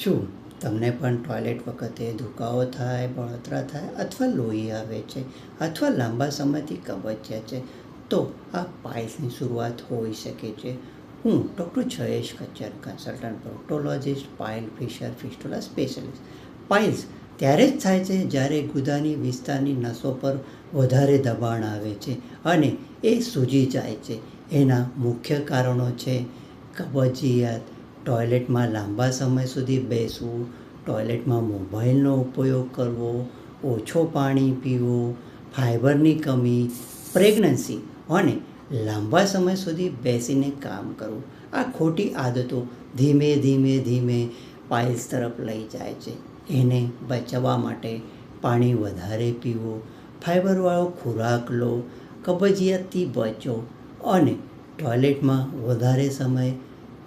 શું તમને પણ ટોયલેટ વખતે દુખાવો થાય, બળતરા થાય અથવા લોહી આવે છે અથવા લાંબા સમયથી કબજિયાત છે? તો આ પાઇલ્સની શરૂઆત હોઈ શકે છે. હું doctor Jayesh Kachchhar, consultant proctologist, pile fissure fistula specialist. Piles ત્યારે જ થાય છે જ્યારે ગુદાની વિસ્તારની નસો પર વધારે દબાણ આવે છે અને એ સૂજી જાય છે. એના મુખ્ય કારણો છે કબજિયાત, ટોયલેટમાં લાંબા સમય સુધી બેસવું, ટોયલેટમાં મોબાઈલનો ઉપયોગ કરવો, ઓછો પાણી પીવું, ફાઇબરની કમી, પ્રેગ્નન્સી અને લાંબા સમય સુધી બેસીને કામ કરવું. આ ખોટી આદતો ધીમે ધીમે ધીમે પાઇલ્સ તરફ લઈ જાય છે. એને બચાવવા માટે પાણી વધારે પીવું, ફાઇબરવાળો ખોરાક લો, કબજિયાતથી બચો અને ટોયલેટમાં વધારે સમય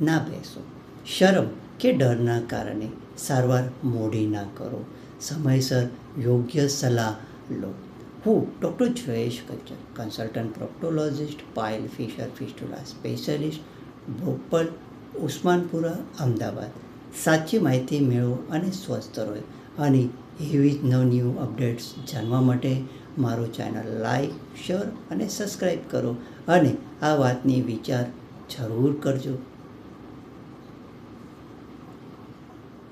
ના બેસો. શરમ કે ડરના કારણે સારવાર મોડી ના કરો. સમયસર યોગ્ય સલાહ લો. હું doctor Jayesh Kachchhar, consultant proctologist, pile fissure fistula specialist, Bhopal, Usmanpura, Ahmedabad. સાચી માહિતી મેળવો અને સ્વસ્થ રહો. અને એવી જ નવનવી અપડેટ્સ જાણવા માટે મારું ચેનલ લાઈક, શેર અને સબસ્ક્રાઈબ કરો અને આ વાતની વિચાર જરૂર કરજો.